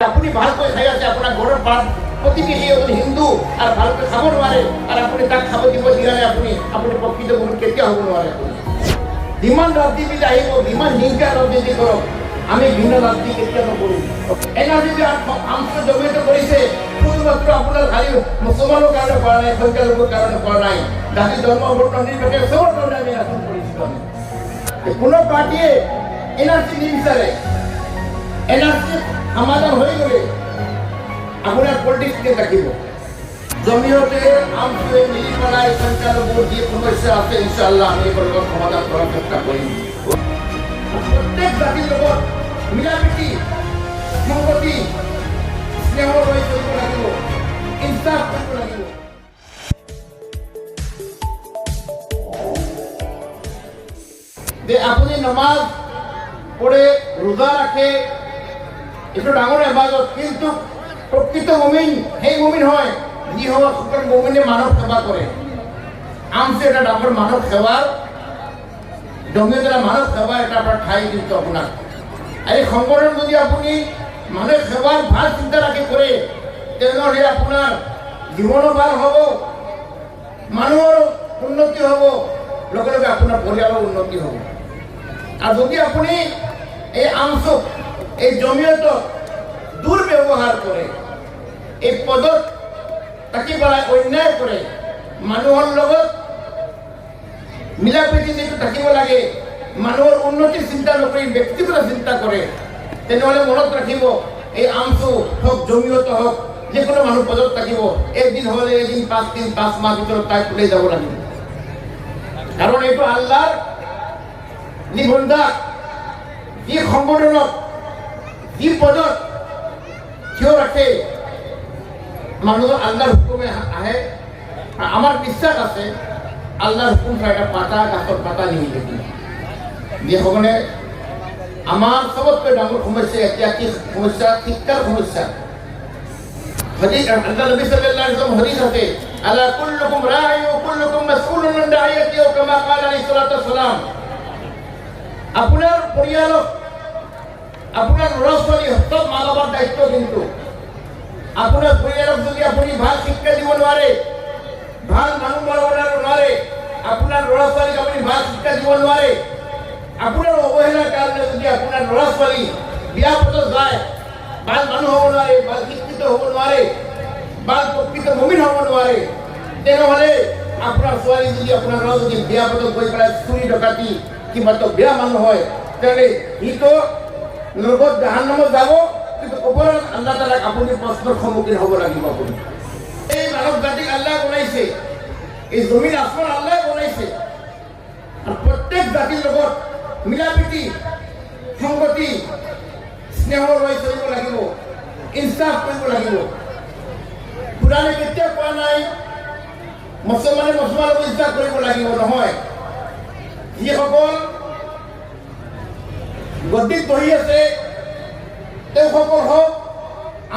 আপুনি ভালকৈ খাই আছে, আপোনাৰ ঘৰৰ প্ৰতিবেশী এজন হিন্দু আৰু ভালকৈ খাব নোৱাৰে আৰু আপুনি তাক খাব দিব দিয়া নাই, আপুনি প্ৰকৃত গুৰু কেতিয়াও হ'ব নোৱাৰে। যিমান ৰাজনীতি আহিব, যিমান হিংসা ৰাজনীতি কৰক, আমি ভিন্ন ৰাজনীতি কেতিয়াও নকৰোঁ। এনাৰ্জি আংশ জড়িত কৰিছে শুধুমাত্ৰ আপোনাৰ খালি মুছলমানৰ কাৰণে কৰা নাই, সংখ্যালঘুৰ কাৰণে কৰা নাই, জাতি ধৰ্ম বৰ্ণ নিৰ্বিশেষে চবৰ কাৰণে আমি আচৰণ কৰিছোঁ। কোনো পাৰ্টীয়ে এনাৰ্জি নিবিচাৰে। এনাৰ্জি সমাধান হৈ গ'লে আপোনাৰ পলিটিক্সকে থাকিব। জমিয়তে আমটোৱে মিলি পেলাই সংখ্যালঘুৰ যি সমস্যা আছে ইনশাআল্লাহ আমি এইবোৰ সমাধান কৰাৰ চেষ্টা কৰিম। প্ৰত্যেক জাতিৰ লগত মিলাপ্ৰীতি সংগতি স্নেহ হৈ চলিব লাগিব, ইনচাফ কৰিব লাগিব। যে আপুনি নমাজ পঢ়ে, ৰোজা ৰাখে, এইটো ডাঙৰ এবাদত, কিন্তু প্ৰকৃত মুমিন সেই মুমিন হয় যি সকল মুমিনে মানৱ সেৱা কৰে। আমটো এটা ডাঙৰ মানৱ সেৱাৰ জমিয়ত এটা মানৱ সেৱা এটা আপোনাৰ ঠাই কিন্তু আপোনাৰ এই সংগঠন যদি আপুনি মানৱ সেৱাৰ ভাল চিন্তা ৰাখি কৰে তেনেহ'লে আপোনাৰ জীৱনো ভাল হ'ব, মানুহৰ উন্নতি হ'ব, লগে লগে আপোনাৰ পৰিয়ালৰ উন্নতি হ'ব। আৰু যদি আপুনি এই আমচুক এই জমিয়তক দুৰ্ব্যৱহাৰ কৰে, এই পদত থাকি পেলাই অন্যায় কৰে, মানুহৰ লগত মিলাপ্ৰীতি যিটো থাকিব লাগে, মানুহৰ উন্নতিৰ চিন্তা নকৰি ব্যক্তিগত চিন্তা কৰে, তেনেহ'লে মনত ৰাখিব এই আমচু হওক, জমিয়ত হওক, যিকোনো মানুহ পদত থাকিব, এদিন হ'লে এদিন 5 দিন 5 মাহ ভিতৰত তাই ওলাই যাব লাগিব। কাৰণ এইটো আল্লাহৰ নিবন্ধা, যি সংগঠনক যি পদত থিয় ৰাখে মানুহ আল্লাহৰ হুকুমে আহে। আমাৰ বিশ্বাস আছে আল্লাহৰ হুকুম এটা পাতা গাছৰ পাতা নিমিলে। যিসকলে আমাৰ চবতকৈ ডাঙৰ সমস্যা এতিয়া কি সমস্যা? শিক্ষাৰ সমস্যা। হাদিস আল্লাহ নবী সাল্লাল্লাহু আলাইহি ওয়াসাল্লাম হাদিস আছে, আলা কুল্লুকুম রাঈ ওয়া কুল্লুকুম মাসউলুন আন রাইয়াতিহি কামা ক্বালা আলাইহিস সালাতু ওয়াসসালাম। আপোনাৰ পৰিয়ালক, আপোনাৰ ল'ৰা-ছোৱালী সব মা বাবাৰ দায়িত্ব, কিন্তু আপোনাৰ পৰিয়ালক যদি আপুনি ভাল শিক্ষা দিব নোৱাৰে, ভাল মানুহ বনাব নোৱাৰে, আপোনাৰ ল'ৰা-ছোৱালীক আপুনি ভাল শিক্ষা দিব নোৱাৰে, আপোনাৰ অৱহেলাৰ কাৰণে যদি আপোনাৰ ল'ৰা-ছোৱালী বিয়া পথত যায়, ভাল মানুহ হ'ব নোৱাৰে, ভাল শিক্ষিত হ'ব নোৱাৰে, ভাল প্ৰকৃত মুমিন হ'ব নোৱাৰে, তেনেহ'লে আপোনাৰ ছোৱালী যদি আপোনাৰ ল'ৰা যদি বিয়া পথত গৈ পেলাই চুৰি ডকাতি কিমাতো বেয়া মানুহ হয়, তেনেহ'লে সিটো নৰকত জাহান্নামত যাব, কিন্তু ওপৰত আল্লাহ তাআলাক আপুনি প্ৰশ্নৰ সন্মুখীন হ'ব লাগিব। আপুনি এই মানৱ জাতিক আল্লাহ বনাইছে, এই জমিন আসমান আল্লাহ বনাইছে, আৰু প্ৰত্যেক জাতিৰ লগত মিলাপ্ৰীতি সংগতি স্নেহ লৈ চলিব লাগিব, ইনচাফ কৰিব লাগিব। কোৰাণে কেতিয়াও কোৱা নাই মুছলমানে মুছলমানক ইনচাফ কৰিব লাগিব, নহয়। যিসকল গদ্দিত বহি আছে তেওঁসকল হওক,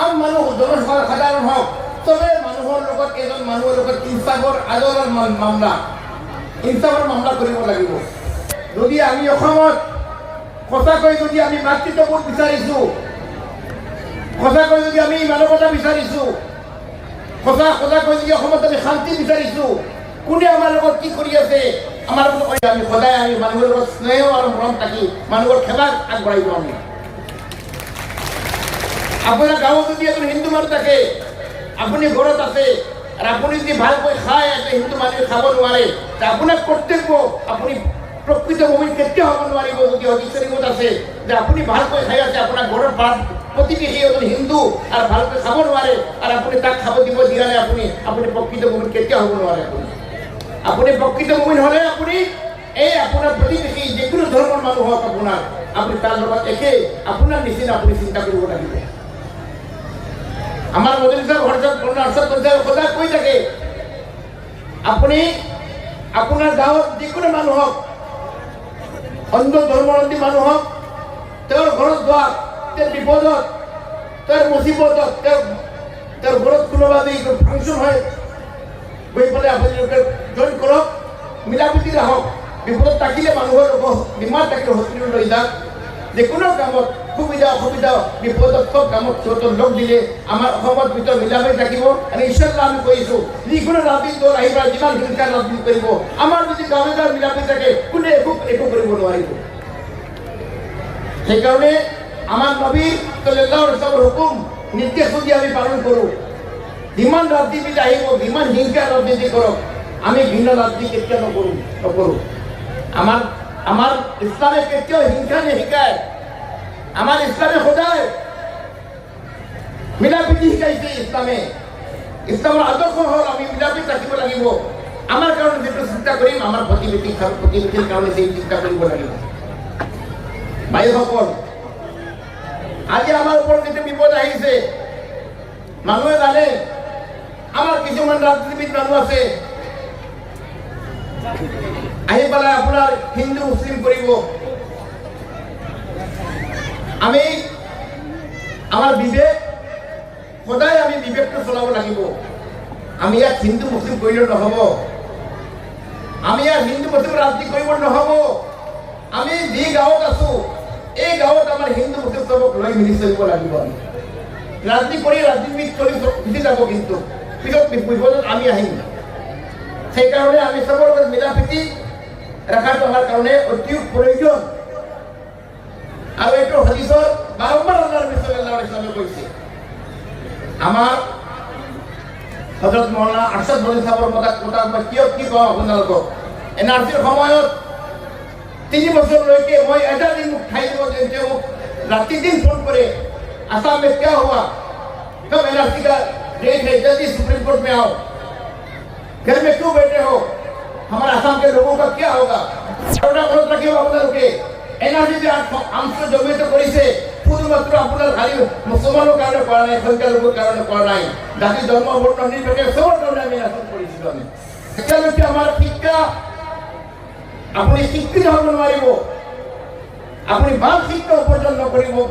আম মানুহ জনসাধাৰণ হওক, চবে মানুহৰ লগত এজন মানুহৰ লগত ইনচাফৰ আদৰৰ মামলা কৰিব লাগিব। যদি আমি অসমত সঁচাকৈ যদি আমি মাতৃত্ববোধ বিচাৰিছোঁ, সঁচাকৈ যদি আমি মানৱতা বিচাৰিছোঁ, সঁচাকৈ যদি অসমত আমি শান্তি বিচাৰিছোঁ, কোনে আমাৰ লগত কি কৰি আছে, আমাৰ লগত আমি সদায় আমি মানুহৰ লগত স্নেহ আৰু মৰম থাকি মানুহৰ সেৱা আগবঢ়াই দিওঁ। আমি আপোনাৰ গাঁৱত যদি এজন হিন্দু মানুহ থাকে, আপুনি ঘৰত আছে আৰু আপুনি যদি ভালকৈ খায়, এটা হিন্দু মানুহে খাব নোৱাৰে, আপোনাৰ কৰ্তব্য, আপুনি প্ৰকৃত মুমিন কেতিয়াও হ'ব নোৱাৰিব। যদি হাদিছ শৰীফত আছে যে আপুনি ভালকৈ খাই আছে, আপোনাৰ ঘৰৰ প্ৰতিবেশী এজন হিন্দু আৰু ভালকৈ খাব নোৱাৰে আৰু আপুনি তাক খাব দিব দিয়া নাই, আপুনি প্ৰকৃত মুমিন কেতিয়াও হ'ব নোৱাৰে। আপুনি প্ৰকৃত মুমিন হ'লে আপুনি এই আপোনাৰ প্ৰতিবেশী যিকোনো ধৰ্মৰ মানুহ হওক, আপুনি তাৰ লগত একে আপোনাৰ নিচিনা আপুনি চিন্তা কৰিব লাগিব। আমাৰ মদৰিছা সদায় কৈ থাকে, আপুনি আপোনাৰ গাঁৱত যিকোনো মানুহ হওক, অন্য ধৰ্মাৱলম্বী মানুহ হওক, তেওঁৰ ঘৰত যোৱা, তেওঁৰ বিপদত, তেওঁৰ মুচিবতত, তেওঁৰ ঘৰত কোনোবা যদি ফাংচন হয় গৈ পেলাই আপোনালোকে জইন কৰক, মিলাপ্ৰীতি ৰাখক। বিপদত থাকিলে মানুহৰ লগত বিমাৰ থাকিলে হস্পিটেল লৈ যাওক, যিকোনো কামত সুবিধা অসুবিধা বিপদত চব কামত সিহঁতৰ লগ দিলে আমাৰ অসমত ভিতৰত মিলাপ্ৰীতি থাকিব আৰু ইনশাল্লাহ আমি কৈছোঁ যিকোনো ৰাজনীতি দল আহিব যিমান হিংসা ৰাজনীতি কৰিব আমাৰ যদি গাঁৱে গাঁৱে মিলাপ্ৰীতি থাকে কোনে একো কৰিব নোৱাৰিব সেইকাৰণে আমাৰ নবী সাল্লাল্লাহু আলাইহি ওয়াসাল্লামৰ হুকুম নিৰ্দেশ যদি আমি পালন কৰোঁ যিমান ৰাজনীতি আহিব যিমান হিংসা ৰাজনীতি কৰক আমি ভিন্ন ৰাজনীতি কেতিয়াও নকৰোঁ আমাৰ ইছলামে কেতিয়াও হিংসা নিশিকায় আমাৰ ইছলামে সদায় মিলাপ্ৰীতি শিকাইছে ইছলামৰ আদৰ্শ হ'ল আমি মিলাপ্ৰীতি ৰাখিব লাগিব আমাৰ কাৰণে যিটো চিন্তা কৰিম আমাৰ প্ৰতিবেশীৰ কাৰণে সেই চিন্তা কৰিব লাগিব ভাইসকল আজি আমাৰ ওপৰত যিটো বিপদ আহিছে মানুহে জানে আমাৰ কিছুমান ৰাজনীতিবিদ মানুহ আছে আহি পেলাই আপোনাৰ হিন্দু মুছলিম কৰিব আমি আমাৰ বিবেক সদায় আমি বিবেকটো চলাব লাগিব আমি ইয়াত হিন্দু মুছলিম কৰিলে নহ'ব আমি ইয়াত হিন্দু মুছলিম ৰাজনীতি কৰিব নহ'ব আমি যি গাঁৱত আছোঁ এই গাঁৱত আমাৰ হিন্দু মুছলিম চবক লৈ মিলি চলিব লাগিব আমি ৰাজনীতি কৰি ৰাজনীতিবিদ চলি গুচি যাব কিন্তু পিছত বিপদত আমি আহিম সেইকাৰণে আমি চবৰ লগত মিলাপ্ৰীতি ৰখাটো আমাৰ কাৰণে অতি প্ৰয়োজন আৰু এইটো হাদিছৰ বাৰম্বাৰ আল্লাহ নবী সাল্লাল্লাহু আলাইহি ওয়াসাল্লামে কৈছে আমাৰ হযৰত মাওলানা আৰশাদ বলী সাহেবৰ কথা মই কি কওঁ আপোনালোকক এনআৰচিৰ সময়ত 3 বছৰলৈকে মই এটা দিন মোক ঠাই দিব যে মোক ৰাতি দিন ফোন কৰে आसाम में क्या हुआ कब एनआरसी का डेट है जल्दी सुप्रीम कोर्ट में आओ घर में क्यों बैठे हो हमारे आसाम के लोगों का क्या होगा एनआरसी आंश जमित শুধুমাত্র আপনার খালি মুসলমানের কারণে করা নাই সংখ্যালঘুর কারণে করা নাই জাতি ধর্ম বর্ণ নির্বিশেষে সবার কারণে আমি আচরণ করেছিল আমি এতিয়ালৈকে আমার শিক্ষা আপনি শিক্ষিত হব নোৱাৰিব আপুনি ভাল শিক্ষা উপাৰ্জন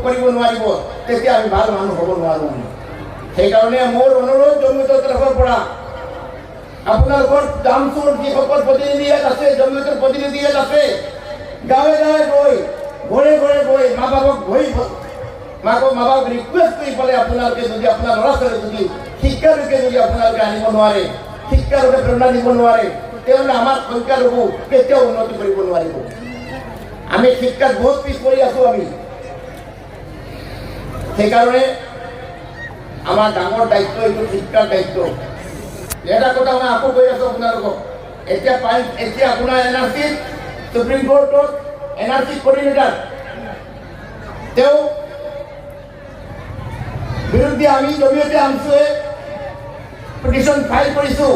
কৰিব নোৱাৰিব তেতিয়া আমি ভাল মানুহ হ'ব নোৱাৰোঁ সেইকাৰণে মোৰ অনুৰোধ জমিয়তৰ তৰফৰ পৰা আপোনালোকৰ জামচুৰ যিসকল প্ৰতিনিধি ইয়াত আছে জমিয়তৰ প্ৰতিনিধি ইয়াত আছে গাঁৱে গাঁৱে গৈ ঘৰে ঘৰে গৈ মা বাপক ৰিকুৱেষ্ট কৰি পেলাই আপোনালোকে যদি আপোনাৰ ল'ৰা ছোৱালী যদি শিক্ষালৈকে যদি আপোনালোকে আনিব নোৱাৰে শিক্ষালৈকে প্ৰেৰণা দিব নোৱাৰে তেতিয়াহ'লে আমাৰ সংখ্যালঘু কেতিয়াও উন্নতি কৰিব নোৱাৰিব আমি শিক্ষাত বহুত পিছ পৰি আছোঁ আমি সেইকাৰণে আমাৰ ডাঙৰ দায়িত্ব এইটো শিক্ষাৰ দায়িত্ব এটা কথা মই আকৌ কৈ আছোঁ আপোনালোকক এতিয়া আপোনাৰ এনআৰচি সুপ্ৰিম কোৰ্টত এনআৰচি কোঅৰ্ডিনেটৰ তেওঁ বিৰুদ্ধে আমি জমিয়তে আমচুৱে পিটিশ্যন ফাইল কৰিছোঁ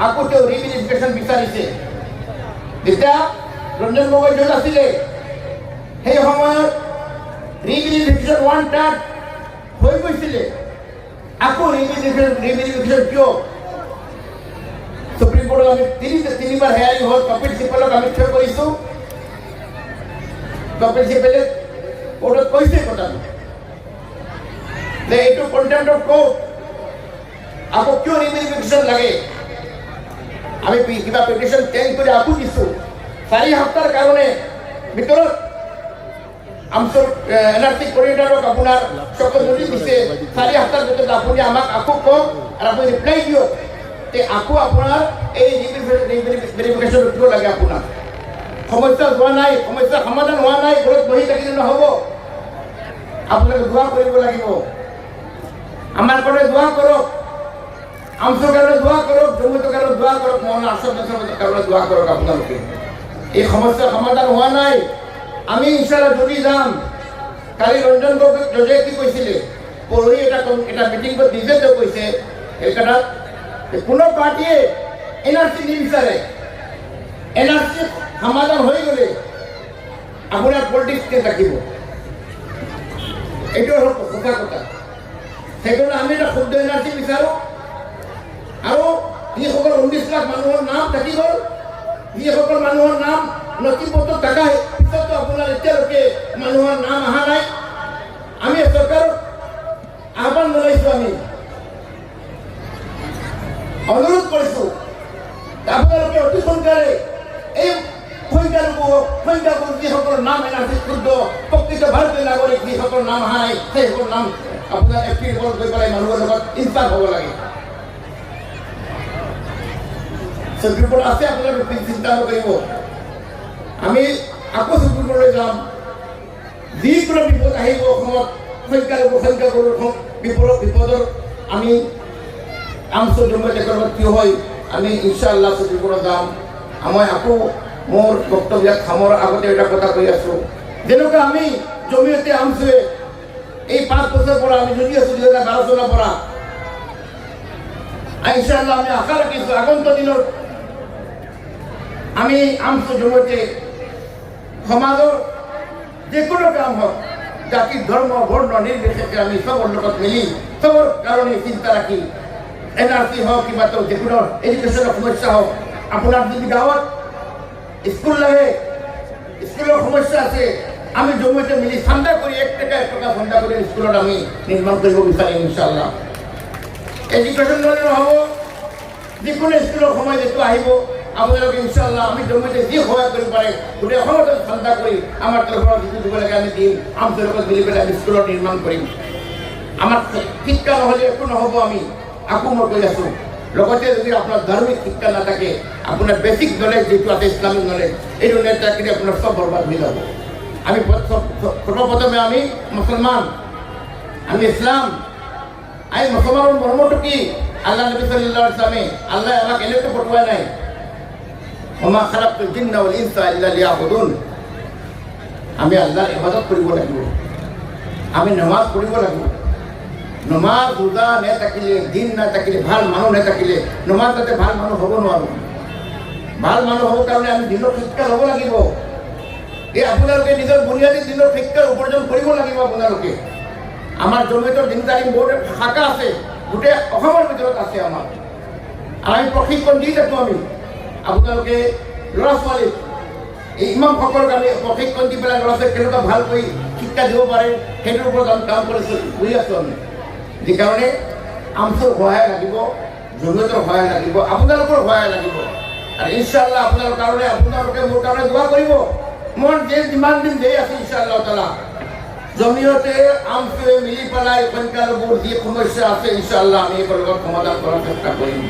আকৌ তেওঁ ৰিভেৰিফিকেশ্যন বিচাৰিছে যেতিয়া ৰঞ্জন গগৈ জেল আছিলে সেই সময়ত ৰিভেৰিফিকেশ্যন 1/3 হৈ গৈছিলে আকৌ ৰিভেৰিফিকেশ্যন কিয় সুপ্ৰিম কোৰ্টত আমি তিনিবাৰ হেয়াৰিং হ'ল কপিল চিব্বলক আমি থিয় কৰিছোঁ কপিল চিব্বলে কোৰ্টত কৈছে কথাটো যে এইটো কণ্টেম্প্ট অফ কোৰ্ট আকৌ কিয় ৰিভেৰিফিকেশ্যন লাগে আমি কিবা পিটিশ্যন চেঞ্জ কৰি আকৌ দিছোঁ 4 সপ্তাহৰ কাৰণে ভিতৰত আমচুৰ এনআৰচি কোঅৰ্ডিনেটৰক আপোনাৰ চকু ধৰি দিছে 4 সপ্তাহৰ ভিতৰত আপুনি আমাক আকৌ কওক আৰু আপুনি ৰিপ্লাই দিয়ক তে আকৌ আপোনাৰ এই ৰিভেৰিফিকেশ্যন উঠিব লাগে আপোনাৰ সমস্যা হোৱা নাই সমস্যা সমাধান হোৱা নাই ঘৰত বহি থাকিলে নহ'ব আপোনালোকে দোৱা কৰিব লাগিব আমাৰ কাৰণে দোৱা কৰক আমচুৰ কাৰণে দোৱা কৰক জমিয়তৰ কাৰণে দোৱা কৰক মৌলানা আৰশাদ কাৰণে দোৱা কৰক আপোনালোকে এই সমস্যা সমাধান হোৱা নাই আমি ইনশাআল্লাহ যদি যাম কালি ৰঞ্জন গগৈ কি কৈছিলে পৰহি এটা মিটিঙত নিজে তেওঁ কৈছে কলকাতাত কোনো পাৰ্টীয়ে এনআৰচি নিবিচাৰে এনআৰচি সমাধান হৈ গ'লে আপোনাৰ পলিটিক্স থাকিব এইটো হ'ল সঁচা কথা সেইকাৰণে আমি এটা শুদ্ধ এনআৰচি বিচাৰোঁ আৰু যিসকল 19 লাখ মানুহৰ নাম থাকি গ'ল যিসকল মানুহৰ নাম নথিপত্ৰ থকা পিছতো আপোনাৰ এতিয়ালৈকে মানুহৰ নাম অহা নাই আমি চৰকাৰক আহ্বান জনাইছোঁ আমি অনুৰোধ কৰিছোঁ আপোনালোকে অতি সোনকালে এই সংখ্যালঘু যিসকলৰ নাম এনআৰচি শুদ্ধ প্ৰকৃত ভাৰতীয় নাগৰিক যিসকলৰ নাম অহা নাই সেইসকলৰ নাম আপোনাৰ এপ্ৰিল গৈ পেলাই মানুহৰ লগত ইনচাৰ্জ হ'ব লাগে। সুপ্ৰিম কোৰ্ট আছে, আপোনালোকে চিন্তা নকৰিব। আমি আকৌ সুপ্ৰিম কোৰ্টলৈ যাম। যিকোনো বিপদ আহিব অসমত, সংখ্যালঘুৰ বিপদৰ আমি আমছো জমিয়ত একেলগত থিয় হৈ আমি ইনশাআল্লাহ সুপ্ৰিম কোৰ্টত যাম। মই আকৌ মোৰ বক্তব্য সামৰ আগতে এটা কথা কৈ আছোঁ, যেনেকুৱা আমি জমিয়তে আমছোৱে এই 5 বছৰৰ পৰা আমি যদি আছোঁ 2012 চনৰ পৰা ইনশাআল্লাহ আমি আশা ৰাখিছোঁ আগন্তুক দিনত আমি আমছো জমিয়তে সমাজৰ যিকোনো কাম হওক, জাতি ধৰ্ম বৰ্ণ নিৰ্বিশেষে আমি চবৰ লগত মিলি চবৰ কাৰণে চিন্তা ৰাখি NRC হওক কিবা যিকোনো এডুকেশ্যনৰ সমস্যা হওক, আপোনাৰ যদি গাঁৱত স্কুল লাগে, স্কুলৰ সমস্যা আছে, আমি জমিয়তে মিলি চান্দা কৰি 1 টকা চান্দা কৰি স্কুলত আমি নিৰ্মাণ কৰিব বিচাৰিম ইনশাআল্লাহ। এডুকেশ্যন ল'লে নহ'ব, যিকোনো স্কুলৰ সময় যিটো আহিব আপোনালোকে ইনশাআল্লাহ আমি জমিয়তে যি সহায় কৰিব পাৰে গোটেই অসমতে চান্দা কৰি আমাৰ তৰফৰ যিটো দিব লাগে আমি দিম। আমছোৰ লগত মিলি পেলাই আমি স্কুলত নিৰ্মাণ কৰিম। আমাৰ শিক্ষা নহ'লে একো নহ'ব। আমি আকৌ মই কৈ আছোঁ, লগতে যদি আপোনাৰ ধাৰ্মিক শিক্ষা নাথাকে, আপোনাৰ বেচিক নলেজ যিটো আছে ইছলামিক নলেজ, এইটো নাথাকিলে আপোনাৰ চব বৰবাদ হৈ যাব। আমি সৰ্বপ্ৰথমে আমি মুছলমান, আমি ইছলাম। আমি মুছলমানৰ মৰ্মটো কি? আল্লাহ নবী সাল্লাল্লাহু আলাইহি ওয়াসাল্লামে আল্লাহ আমাক এনেকৈ পঠোৱা নাই, ওমা খালাকতুল জিন্না ওয়াল ইনসা ইল্লা লিয়াবুদুন। আমি আল্লাহৰ ইবাদত কৰিব লাগিব, আমি নামাজ পঢ়িব লাগিব। নমাজ ৰোজা নাথাকিলে, দিন নাথাকিলে, ভাল মানুহ নাথাকিলে নমাজ তাতে ভাল মানুহ হ'ব নোৱাৰোঁ। ভাল মানুহ হ'ব কাৰণে আমি দিনৰ শিক্ষা ল'ব লাগিব। এই আপোনালোকে নিজৰ বুনিয়াদী দিনৰ শিক্ষা উপাৰ্জন কৰিব লাগিব। আপোনালোকে আমাৰ জমিয়তৰ দিন তাৰিখ বহুত শাখা আছে, গোটেই অসমৰ ভিতৰত আছে আমাৰ। আমি প্ৰশিক্ষণ দি থাকোঁ। আমি আপোনালোকে ল'ৰা ছোৱালীক এই ইমামসকলক আমি প্ৰশিক্ষণ দি পেলাই ল'ৰা ছোৱালীক কেনেকুৱা ভালকৈ শিক্ষা দিব পাৰে সেইটোৰ ওপৰত আমি কাম কৰি আছোঁ। আমি যিকাৰণে আমছোৰ সহায় লাগিব, জমিয়তৰ সহায় লাগিব, আপোনালোকৰ সহায় লাগিব। আৰু ইনশাআল্লাহ আপোনালোকৰ কাৰণে আপোনালোকে মোৰ কাৰণে দোৱা কৰিব। মোৰ যিমান দিন দেৰি আছে ইনশাআল্লাহ তাআলা জমিয়তে আমছোৱে মিলি পেলাই সংখ্যালঘুৰ যি সমস্যা আছে ইনশাআল্লাহ আমি এইবোৰ লগত সমাধান কৰাৰ চেষ্টা কৰিম।